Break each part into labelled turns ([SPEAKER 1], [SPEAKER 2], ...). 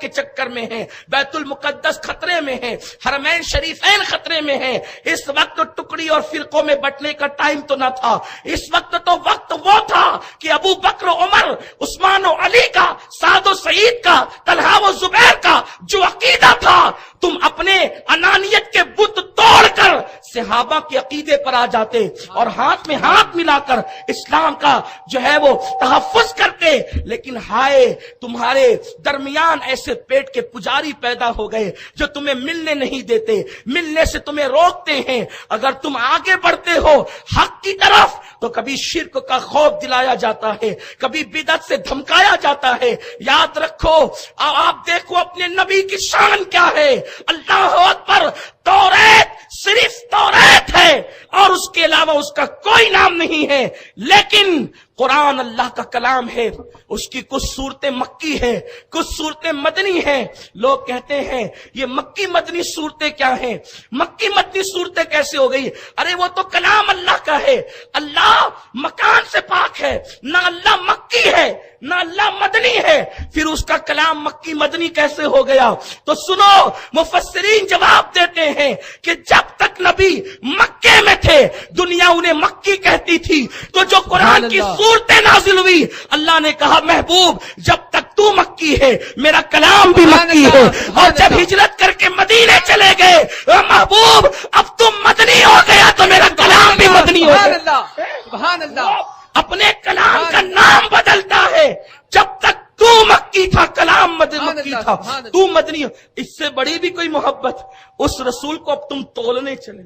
[SPEAKER 1] کے چکر میں ہیں، بیت المقدس خطرے میں ہے، حرمین شریفین خطرے میں ہے۔ اس وقت ٹکڑی اور فرقوں میں بٹنے کا ٹائم تو نہ تھا، اس وقت تو وقت وہ تھا کہ ابو بکر و عمر، عثمان و علی کا، سعد و سعید کا، طلحہ و زبیر کا جو عقیدہ تھا، تم اپنے انانیت کے بت توڑ کر صحابہ کے عقیدے پر آ جاتے اور ہاتھ میں ہاتھ ملا کر اسلام کا جو ہے وہ تحفظ کرتے۔ لیکن ہائے تمہارے درمیان ایسے پیٹ کے پجاری پیدا ہو گئے جو تمہیں ملنے نہیں دیتے، ملنے سے تمہیں روکتے ہیں۔ اگر تم آگے بڑھتے ہو حق کی طرف تو کبھی شرک کا خوف دلایا جاتا ہے، کبھی بدعت سے دھمکایا جاتا ہے۔ یاد رکھو، آپ دیکھو اپنے نبی کی شان کیا ہے، اللہ اکبر، توریت صرف توریت ہے اور اس کے علاوہ اس کا کوئی نام نہیں ہے، لیکن قرآن اللہ کا کلام ہے، اس کی کچھ صورتیں مکی ہیں، کچھ صورتیں مدنی ہیں۔ لوگ کہتے ہیں یہ مکی مدنی صورتیں کیا ہیں، مکی مدنی صورتیں کیسے ہو گئی؟ ارے وہ تو کلام اللہ کا ہے، اللہ مکان سے پاک ہے، نہ اللہ مکی ہے نہ اللہ مدنی ہے، پھر اس کا کلام مکی مدنی کیسے ہو گیا؟ تو سنو، مفسرین جواب دیتے ہیں کہ جب تک نبی مکے میں تھے دنیا انہیں مکی کہتی تھی، تو جو قرآن کی صورتیں نازل ہوئی اللہ نے کہا محبوب جب تک تو مکی ہے میرا کلام بھی مکی ہے، اور جب ہجرت کر کے مدینے چلے گئے محبوب اب تم مدنی ہو گیا تو میرا کلام بھی مدنی ہو گیا۔
[SPEAKER 2] سبحان اللہ،
[SPEAKER 1] اپنے کلام کا نام بدلتا ہے، جب تک تو مکی تھا کلام مکی تھا، تو مدنی۔ اس سے بڑی بھی کوئی محبت اس رسول کو اب تم تولنے چلے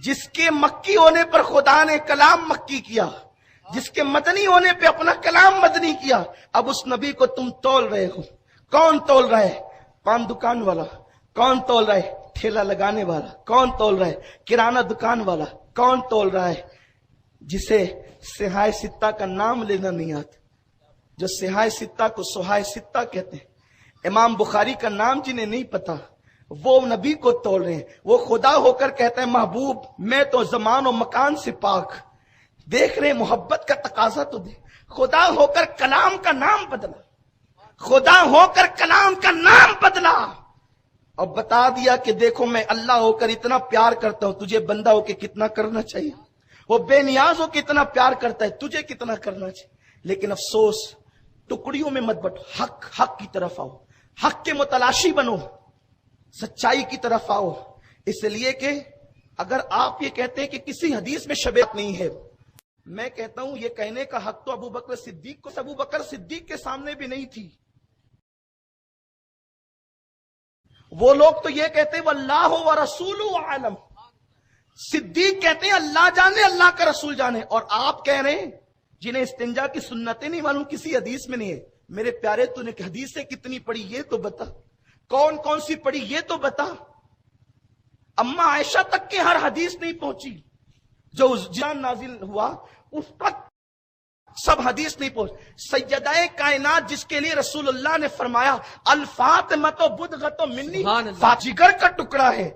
[SPEAKER 1] جس کے مکی ہونے پر خدا نے کلام مکی کیا، جس کے مدنی ہونے پہ اپنا کلام مدنی کیا، اب اس نبی کو تم تول رہے ہو۔ کون تول رہا ہے؟ پان دکان والا۔ کون تول رہا ہے؟ ٹھیلا لگانے والا۔ کون تول رہا ہے؟ کرانہ دکان والا۔ کون تول رہا ہے؟ جسے سہائے ستہ کا نام لینا نہیں آتا، جو سہائے ستہ کو سہائے ستہ کہتے ہیں، امام بخاری کا نام جنہیں نہیں پتا وہ نبی کو تول رہے ہیں۔ وہ خدا ہو کر کہتا ہے محبوب میں تو زمان و مکان سے پاک۔ دیکھ رہے محبت کا تقاضا تو دے، خدا ہو کر کلام کا نام بدلا، خدا ہو کر کلام کا نام بدلا اور بتا دیا کہ دیکھو میں اللہ ہو کر اتنا پیار کرتا ہوں، تجھے بندہ ہو کے کتنا کرنا چاہیے۔ وہ بے نیاز ہو کے اتنا پیار کرتا ہے، تجھے کتنا کرنا چاہیے۔ لیکن افسوس ٹکڑیوں میں مت بٹو، حق کی طرف آؤ، حق کے متلاشی بنو، سچائی کی طرف آؤ۔ اس لیے کہ اگر آپ یہ کہتے ہیں کہ کسی حدیث میں شبیہت نہیں ہے، میں کہتا ہوں یہ کہنے کا حق تو ابو بکر صدیق کو، ابو بکر صدیق کے سامنے بھی نہیں تھی۔ وہ لوگ تو یہ کہتے ہیں واللہ ورسولہ عالم، صدیق کہتے ہیں اللہ جانے اللہ کا رسول جانے، اور آپ کہہ رہے ہیں جنہیں استنجا کی سنتیں نہیں معلوم کسی حدیث میں نہیں ہے۔ میرے پیارے تو نے حدیثیں کتنی پڑھی یہ تو بتا، کون کون سی پڑھی یہ تو بتا۔ اما عائشہ تک کے ہر حدیث نہیں پہنچی، جو جان نازل ہوا اس تک سب حدیث نہیں پہنچ۔ سیدہ کائنات جس کے لیے رسول اللہ نے فرمایا الفاطمہ بدغۃ منی، جگر کا ٹکڑا ہے،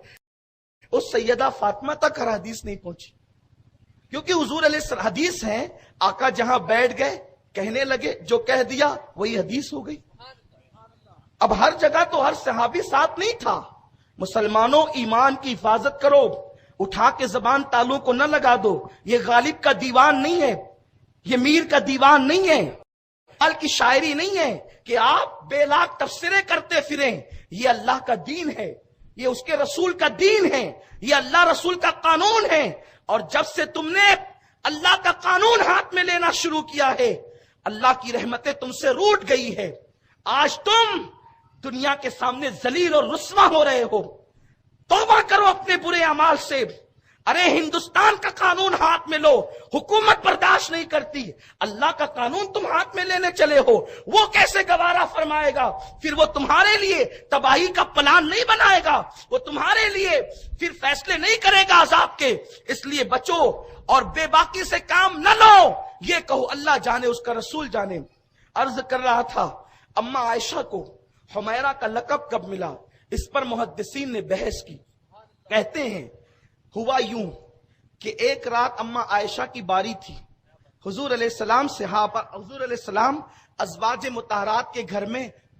[SPEAKER 1] اس سیدہ فاطمہ تک ہر حدیث نہیں پہنچی، کیونکہ حضور علیہ السلام حدیث ہیں، آقا جہاں بیٹھ گئے کہنے لگے، جو کہہ دیا وہی حدیث ہو گئی۔ اب ہر جگہ تو ہر صحابی ساتھ نہیں تھا۔ مسلمانوں ایمان کی حفاظت کرو، اٹھا کے زبان تالوں کو نہ لگا دو، یہ غالب کا دیوان نہیں ہے، یہ میر کا دیوان نہیں ہے، ال کی شاعری نہیں ہے کہ آپ بے لاکھ تفسیریں کرتے پھریں۔ یہ اللہ کا دین ہے، یہ اس کے رسول کا دین ہے، یہ اللہ رسول کا قانون ہے، اور جب سے تم نے اللہ کا قانون ہاتھ میں لینا شروع کیا ہے اللہ کی رحمتیں تم سے روٹ گئی ہے۔ آج تم دنیا کے سامنے ذلیل اور رسوا ہو رہے ہو، توبہ کرو اپنے برے اعمال سے۔ ارے ہندوستان کا قانون ہاتھ میں لو، حکومت برداشت نہیں کرتی، اللہ کا قانون تم ہاتھ میں لینے چلے ہو، وہ کیسے گوارا فرمائے گا؟ پھر وہ تمہارے لیے تباہی کا پلان نہیں بنائے گا، وہ تمہارے لیے پھر فیصلے نہیں کرے گا عذاب کے۔ اس لیے بچو اور بے باکی سے کام نہ لو، یہ کہو اللہ جانے اس کا رسول جانے۔ عرض کر رہا تھا اما عائشہ کو حمیرہ کا لقب کب ملا، اس پر محدثین نے بحث کی۔ کہتے ہیں ہوا یوں کہ ایک رات اما عائشہ کی باری تھی، حضور علیہ السلام صحابہ، حضور علیہ السلام ازواج مطہرات کے گھر میں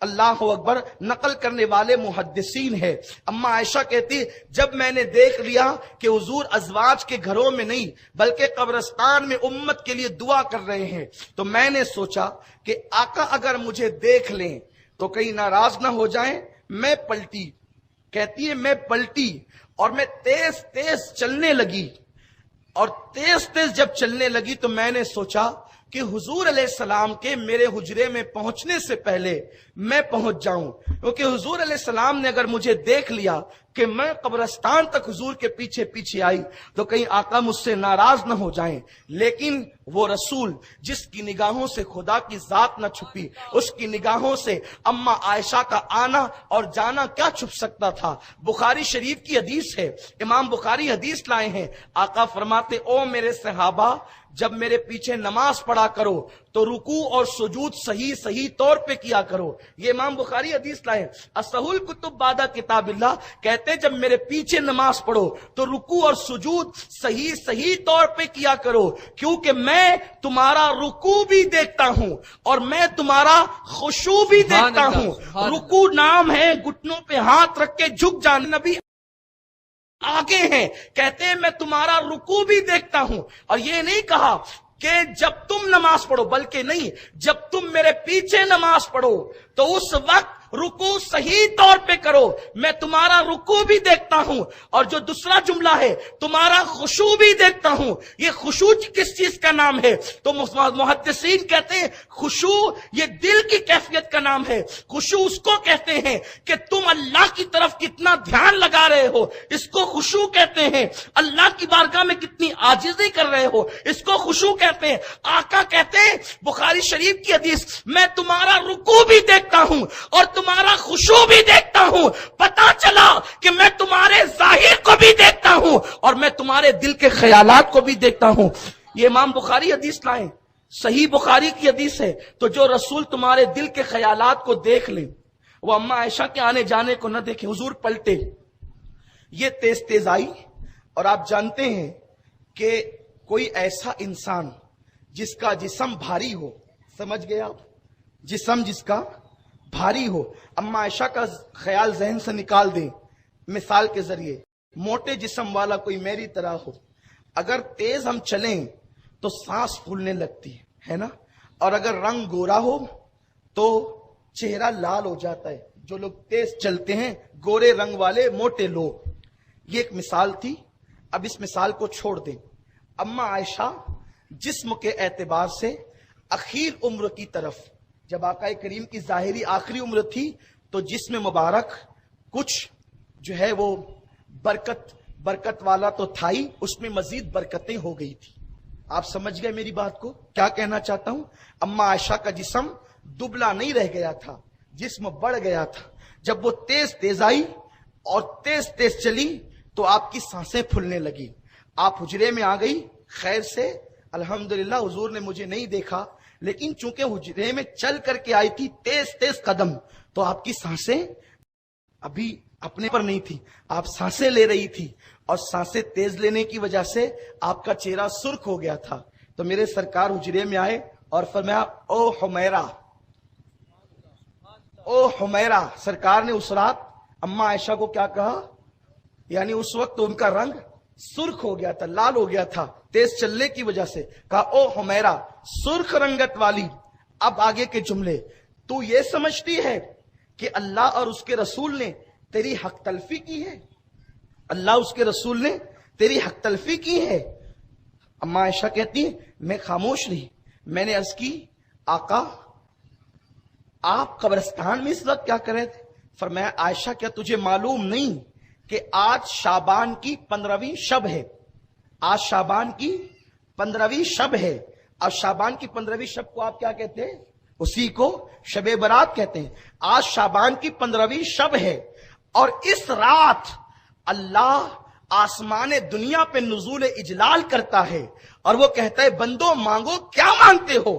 [SPEAKER 1] اللہ اکبر نقل کرنے والے محدثین ہے۔ اما عائشہ کہتی جب میں نے دیکھ لیا کہ حضور ازواج کے گھروں میں نہیں بلکہ قبرستان میں امت کے لیے دعا کر رہے ہیں تو میں نے سوچا کہ آقا اگر مجھے دیکھ لیں تو کہیں ناراض نہ ہو جائیں، میں پلٹی، کہتی ہے میں پلٹی اور میں تیز تیز چلنے لگی، اور تیز تیز جب چلنے لگی تو میں نے سوچا کہ حضور علیہ السلام کے میرے حجرے میں پہنچنے سے پہلے میں پہنچ جاؤں، کیونکہ حضور علیہ السلام نے اگر مجھے دیکھ لیا کہ میں قبرستان تک حضور کے پیچھے پیچھے آئی تو کہیں آقا مجھ سے ناراض نہ ہو جائیں۔ لیکن وہ رسول جس کی نگاہوں سے خدا کی ذات نہ چھپی، اس کی نگاہوں سے اما عائشہ کا آنا اور جانا کیا چھپ سکتا تھا؟ بخاری شریف کی حدیث ہے، امام بخاری حدیث لائے ہیں، آقا فرماتے او میرے صحابہ جب میرے پیچھے نماز پڑھا کرو تو رکوع اور سجود صحیح طور پہ کیا کرو۔ یہ امام بخاری حدیث لائے، اصح الکتب بعد کتاب اللہ، کہتے جب میرے پیچھے نماز پڑھو تو رکوع اور سجود صحیح طور پہ کیا کرو، کیونکہ میں تمہارا رکوع بھی دیکھتا ہوں اور میں تمہارا خشوع بھی دیکھتا ہوں۔ رکوع نام ہے گھٹنوں پہ ہاتھ رکھ کے جھک جانا، نبی آگے ہیں، کہتے ہیں میں تمہارا رکوع بھی دیکھتا ہوں، اور یہ نہیں کہا کہ جب تم نماز پڑھو، بلکہ نہیں جب تم میرے پیچھے نماز پڑھو تو اس وقت رکوع صحیح طور پہ کرو، میں تمہارا رکوع بھی دیکھتا ہوں، اور جو دوسرا جملہ ہے تمہارا خشوع بھی دیکھتا ہوں۔ یہ خشوع کس چیز کا نام ہے؟ تو محدثین کہتے ہیں خشوع یہ دل کی کیفیت کا نام ہے۔ خشوع اس کو کہتے ہیں کہ تم اللہ کی طرف کتنا دھیان لگا رہے ہو، اس کو خشوع کہتے ہیں۔ اللہ کی بارگاہ میں کتنی عاجزی کر رہے ہو، اس کو خشوع کہتے ہیں۔ آقا کہتے ہیں بخاری شریف کی حدیث میں تمہارا رکوع بھی دیکھتا ہوں اور تمہارا خشوع بھی دیکھتا ہوں، پتا چلا کہ میں تمہارے ظاہر کو بھی دیکھتا ہوں اور میں تمہارے دل کے خیالات کو بھی دیکھتا ہوں۔ یہ امام بخاری حدیث لائیں، صحیح بخاری کی حدیث ہے، تو جو رسول تمہارے دل کے خیالات کو دیکھ لیں وہ اما عائشہ کے آنے جانے کو نہ دیکھیں۔ حضور پلٹے، یہ تیز تیز آئی، اور آپ جانتے ہیں کہ کوئی ایسا انسان جس کا جسم بھاری ہو، سمجھ گئے آپ، جسم جس کا بھاری ہو، اما عائشہ کا خیال ذہن سے نکال دیں، مثال کے ذریعے موٹے جسم والا کوئی میری طرح ہو، اگر تیز ہم چلیں تو سانس پھولنے لگتی ہے نا، اور اگر رنگ گورا ہو تو چہرہ لال ہو جاتا ہے۔ جو لوگ تیز چلتے ہیں گورے رنگ والے موٹے لوگ، یہ ایک مثال تھی۔ اب اس مثال کو چھوڑ دیں، اما عائشہ جسم کے اعتبار سے اخیر عمر کی طرف، جب آقا کریم کی ظاہری آخری عمر تھی تو جسم مبارک کچھ جو ہے وہ برکت والا تو تھا ہی، اس میں مزید برکتیں ہو گئی تھی۔ آپ سمجھ گئے میری بات کو؟ کیا کہنا چاہتا ہوں؟ اما عائشہ کا جسم دبلا نہیں رہ گیا تھا، جسم بڑھ گیا تھا۔ جب وہ تیز تیز آئی اور تیز تیز چلی تو آپ کی سانسیں پھولنے لگی۔ آپ حجرے میں آ گئی خیر سے، الحمدللہ حضور نے مجھے نہیں دیکھا، لیکن چونکہ حجرے میں چل کر کے آئی تھی تیز تیز قدم، تو آپ کی سانسیں ابھی اپنے پر نہیں تھی، آپ سانسیں لے رہی تھی، اور سانسیں تیز لینے کی وجہ سے آپ کا چہرہ سرخ ہو گیا تھا۔ تو میرے سرکار حجرے میں آئے اور فرمایا او حمیرہ، او حمیرہ۔ سرکار نے اس رات اما عائشہ کو کیا کہا؟ یعنی اس وقت ان کا رنگ سرخ ہو گیا تھا، لال ہو گیا تھا تیز چلنے کی وجہ سے، کہا او حمیرہ سرخ رنگت والی۔ اب آگے کے جملے، تو یہ سمجھتی ہے کہ اللہ اور اس کے رسول نے تیری حق تلفی کی ہے؟ اللہ اس کے رسول نے تیری حق تلفی کی ہے؟ اما عائشہ کہتی ہے میں خاموش رہی۔ میں نے عرض کی آقا آپ قبرستان میں اس وقت کیا کر رہے تھے؟ فرمایا عائشہ کیا تجھے معلوم نہیں کہ آج شعبان کی 15ویں شب ہے؟ آج شعبان کی 15ویں شب ہے، اور شعبان کی 15ویں شب کو آپ کیا کہتے ہیں؟ اسی کو شب برات کہتے ہیں۔ آج شعبان کی 15ویں شب ہے، اور اس رات اللہ آسمان دنیا پہ نزول اجلال کرتا ہے، اور وہ کہتا ہے بندو مانگو کیا مانگتے ہو؟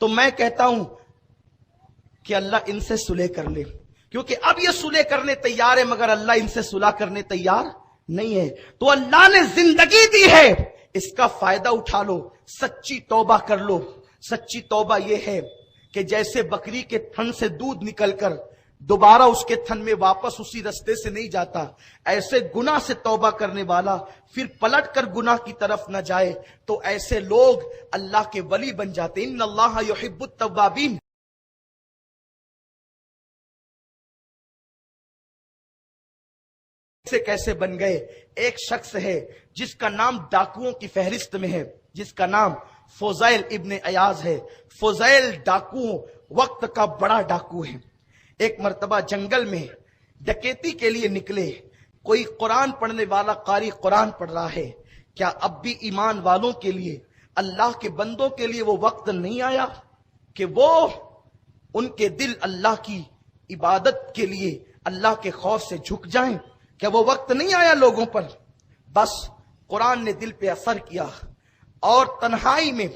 [SPEAKER 1] تو میں کہتا ہوں کہ اللہ ان سے صلح کر لے، کیونکہ اب یہ صلح کرنے تیار ہے مگر اللہ ان سے صلح کرنے تیار نہیں ہے۔ تو اللہ نے زندگی دی ہے، اس کا فائدہ اٹھا لو، سچی توبہ کر لو۔ سچی توبہ یہ ہے کہ جیسے بکری کے تھن سے دودھ نکل کر دوبارہ اس کے تھن میں واپس اسی رستے سے نہیں جاتا، ایسے گناہ سے توبہ کرنے والا پھر پلٹ کر گناہ کی طرف نہ جائے، تو ایسے لوگ اللہ کے ولی بن جاتے۔ ان اللہ یحب التوابین۔ سے کیسے بن گئے؟ ایک شخص ہے جس کا نام ڈاکوؤں کی فہرست میں ہے، جس کا نام فضیل ابن عیاض ہے۔ فضیل ڈاکو وقت کا بڑا ڈاکو ہے۔ ایک مرتبہ جنگل میں ڈکیتی کے لیے نکلے، کوئی قرآن پڑھنے والا قاری قرآن پڑھ رہا ہے، کیا اب بھی ایمان والوں کے لیے، اللہ کے بندوں کے لیے وہ وقت نہیں آیا کہ وہ ان کے دل اللہ کی عبادت کے لیے اللہ کے خوف سے جھک جائیں؟ کیا وہ وقت نہیں آیا لوگوں پر؟ بس قرآن نے دل پہ اثر کیا، اور تنہائی میں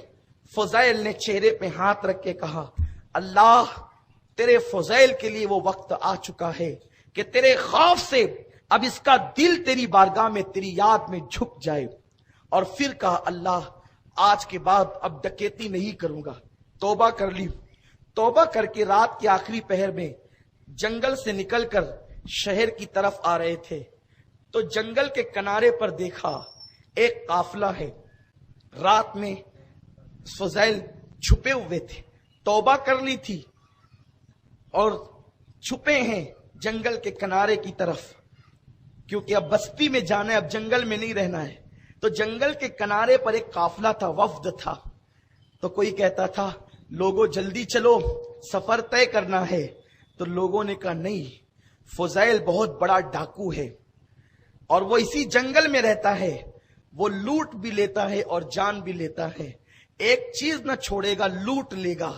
[SPEAKER 1] فضیل نے چہرے پہ ہاتھ رکھ کے کہا، اللہ تیرے فضیل کے لیے وہ وقت آ چکا ہے کہ تیرے خوف سے اب اس کا دل تیری بارگاہ میں تیری یاد میں جھک جائے۔ اور پھر کہا، اللہ آج کے بعد اب ڈکیتی نہیں کروں گا، توبہ کر لی۔ توبہ کر کے رات کے آخری پہر میں جنگل سے نکل کر شہر کی طرف آ رہے تھے، تو جنگل کے کنارے پر دیکھا ایک قافلہ ہے۔ رات میں فضیل چھپے ہوئے تھے، توبہ کر لی تھی اور چھپے ہیں جنگل کے کنارے کی طرف، کیونکہ اب بستی میں جانا ہے، اب جنگل میں نہیں رہنا ہے۔ تو جنگل کے کنارے پر ایک قافلہ تھا، وفد تھا۔ تو کوئی کہتا تھا، لوگوں جلدی چلو، سفر طے کرنا ہے۔ تو لوگوں نے کہا، نہیں، فضیل بہت بڑا ڈاکو ہے اور وہ اسی جنگل میں رہتا ہے، وہ لوٹ بھی لیتا ہے اور جان بھی لیتا ہے، ایک چیز نہ چھوڑے گا، لوٹ لے گا۔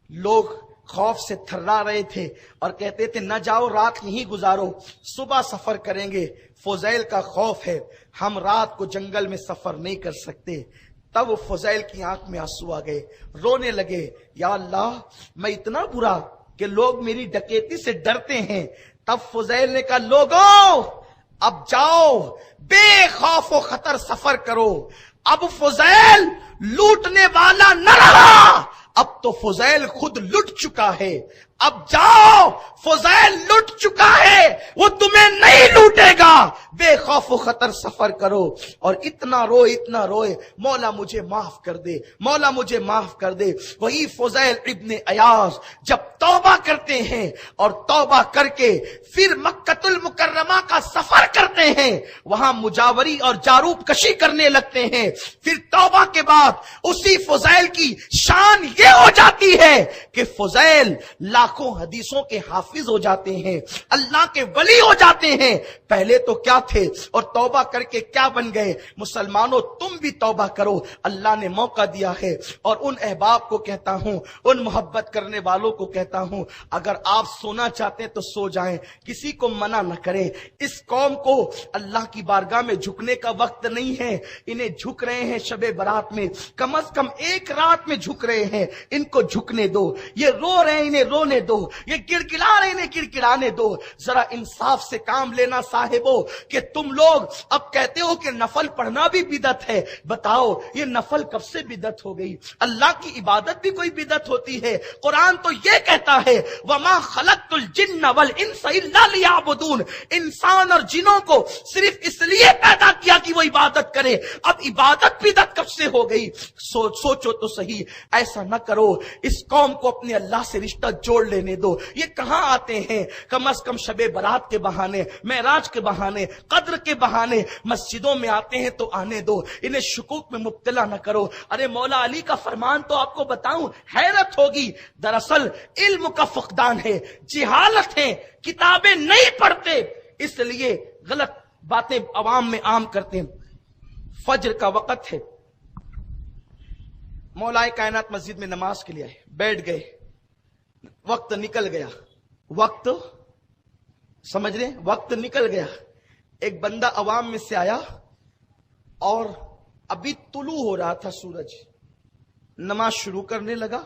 [SPEAKER 1] لوگ خوف سے تھرا رہے تھے اور کہتے تھے، نہ جاؤ، رات یہیں گزارو، صبح سفر کریں گے۔ فضیل کا خوف ہے، ہم رات کو جنگل میں سفر نہیں کر سکتے۔ تب فضیل کی آنکھ میں آنسو آ گئے، رونے لگے، یا اللہ میں اتنا برا کہ لوگ میری ڈکیتی سے ڈرتے ہیں۔ تب فضیل نے کہا، لوگوں اب جاؤ، بے خوف و خطر سفر کرو۔ اب فضیل لوٹنے والا نہ رہا، اب تو فضیل خود لٹ چکا ہے۔ اب جاؤ، فضیل لٹ چکا ہے، وہ تمہیں نہیں لوٹے گا، بے خوف و خطر سفر کرو۔ اور اتنا روئے، مولا مجھے معاف کر دے، مولا مجھے معاف کر دے۔ وہی فضیل ابن عیاض جب توبہ کرتے ہیں اور توبہ کر کے پھر مکۃ المکرمہ کا سفر کرتے ہیں، وہاں مجاوری اور جاروب کشی کرنے لگتے ہیں، پھر توبہ کے بعد اسی فضیل کی شان یہ ہو جاتی ہے کہ فضیل لاکھوں حدیثوں کے حافظ ہو جاتے ہیں، اللہ کے ولی ہو جاتے ہیں۔ پہلے تو کیا تھے اور توبہ کر کے کیا بن گئے؟ مسلمانوں تم بھی توبہ کرو، اللہ نے موقع دیا ہے۔ اور ان احباب کو کہتا ہوں، ان محبت کرنے والوں کو کہتا ہوں، اگر آپ سونا چاہتے ہیں تو سو جائیں، کسی کو منع نہ کریں۔ اس قوم کو اللہ کی بارگاہ میں جھکنے کا وقت نہیں ہے، انہیں جھک رہے ہیں شب برات میں، کم از کم ایک رات میں جھک رہے ہیں، ان کو جھکنے دو۔ یہ رو رہے ہیں، انہیں رونے دو، یہ گڑگڑا رہے ہیں، انہیں گڑگڑانے دو۔ ذرا انصاف سے کام لینا صاحبو، کہ تم لوگ اب کہتے ہو کہ نفل پڑھنا بھی بدعت ہے۔ بتاؤ یہ نفل کب سے بدعت ہو گئی؟ اللہ کی عبادت بھی کوئی بدعت ہوتی ہے؟ قرآن تو یہ کہتا ہے، وَمَا خَلَقْتُ الْجِنَّ وَالْإِنسَ إِلَّا لِيَعْبُدُونَ، انسان اور جنوں کو صرف اس لیے پیدا کیا کہ وہ عبادت کرے۔ اب عبادت بدعت کب سے ہو گئی؟ سوچو تو صحیح، ایسا نہ کرو، اس قوم کو اپنے اللہ سے رشتہ جوڑ لینے دو۔ یہ کہاں آتے ہیں؟ کم از کم شب برات کے بہانے، معراج کے بہانے، قدر کے بہانے مسجدوں میں آتے ہیں تو آنے دو، انہیں شکوک میں مبتلا نہ کرو۔ ارے مولا علی کا فرمان تو آپ کو بتاؤں، حیرت ہوگی، دراصل علم کا فقدان ہے، جہالت ہے، کتابیں نہیں پڑھتے، اس لیے غلط باتیں عوام میں عام کرتے ہیں۔ فجر کا وقت ہے، مولا کائنات مسجد میں نماز کے لیے آئے، بیٹھ گئے، وقت نکل گیا، وقت سمجھ رہے ہیں؟ وقت نکل گیا۔ ایک بندہ عوام میں سے آیا اور ابھی طلوع ہو رہا تھا سورج، نماز شروع کرنے لگا،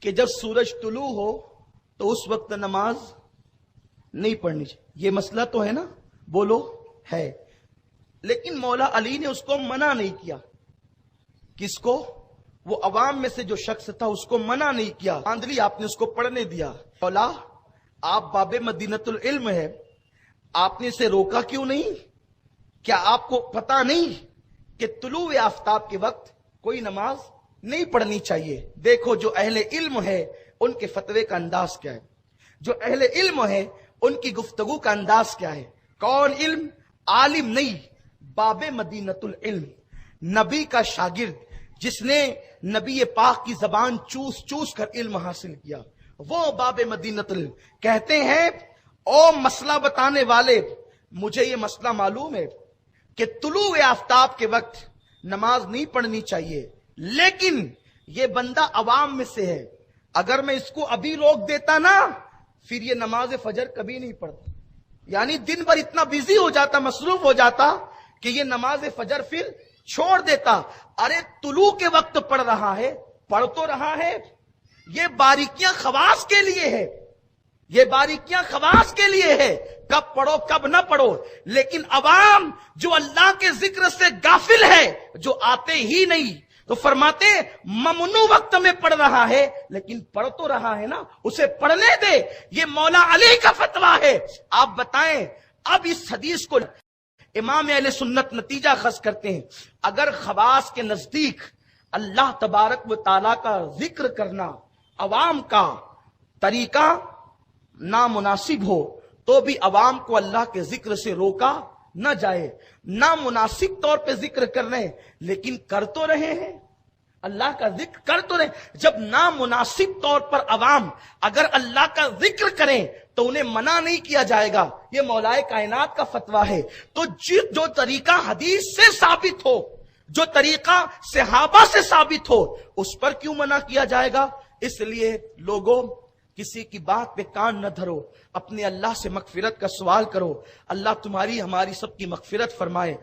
[SPEAKER 1] کہ جب سورج طلوع ہو تو اس وقت نماز نہیں پڑھنی چاہیے. یہ مسئلہ تو ہے نا؟ بولو ہے. لیکن مولا علی نے اس کو منع نہیں کیا. کس کو؟ وہ عوام میں سے جو شخص تھا اس کو منع نہیں کیا. آندلی آپ نے اس کو پڑھنے دیا. مولا آپ باب مدینۃ العلم ہے, آپ نے اسے روکا کیوں نہیں؟ کیا آپ کو پتا نہیں کہ طلوع آفتاب کے وقت کوئی نماز نہیں پڑھنی چاہیے؟ دیکھو جو اہل علم ہے ان کے فتوے کا انداز کیا ہے, جو اہل علم ہے ان کی گفتگو کا انداز کیا ہے. کون علم؟ عالم نہیں, باب مدینۃ العلم, نبی کا شاگرد جس نے نبی پاک کی زبان چوس چوس کر علم حاصل کیا, وہ باب مدینۃ العلم. کہتے ہیں او مسئلہ بتانے والے, مجھے یہ مسئلہ معلوم ہے کہ طلوع آفتاب کے وقت نماز نہیں پڑھنی چاہیے, لیکن یہ بندہ عوام میں سے ہے, اگر میں اس کو ابھی روک دیتا نا پھر یہ نماز فجر کبھی نہیں پڑھتا. یعنی دن بھر اتنا بیزی ہو جاتا, مصروف ہو جاتا کہ یہ نماز فجر پھر چھوڑ دیتا. ارے طلوع کے وقت پڑھ رہا ہے, پڑھ تو رہا ہے. یہ باریکیاں خواص کے لیے ہے, یہ باریکیاں خواص کے لیے ہے, کب پڑھو کب نہ پڑھو. لیکن عوام جو اللہ کے ذکر سے غافل ہے, جو آتے ہی نہیں, تو فرماتے ممنوع وقت میں پڑھ رہا ہے لیکن پڑھ تو رہا ہے نا, اسے پڑھنے دے. یہ مولا علی کا فتویٰ ہے. آپ بتائیں اب اس حدیث کو امام اہل سنت نتیجہ خاص کرتے ہیں, اگر خواص کے نزدیک اللہ تبارک و تعالیٰ کا ذکر کرنا عوام کا طریقہ نامناسب ہو تو بھی عوام کو اللہ کے ذکر سے روکا نہ جائے. نامناسب طور پہ ذکر کر رہے ہیں لیکن کر تو رہے ہیں, اللہ کا ذکر کر تو رہے. جب نامناسب طور پر عوام اگر اللہ کا ذکر کریں تو انہیں منع نہیں کیا جائے گا. یہ مولا کائنات کا فتویٰ ہے. تو جو طریقہ حدیث سے ثابت ہو, جو طریقہ صحابہ سے ثابت ہو, اس پر کیوں منع کیا جائے گا؟ اس لیے لوگوں کسی کی بات پہ کان نہ دھرو, اپنے اللہ سے مغفرت کا سوال کرو. اللہ تمہاری ہماری سب کی مغفرت فرمائے.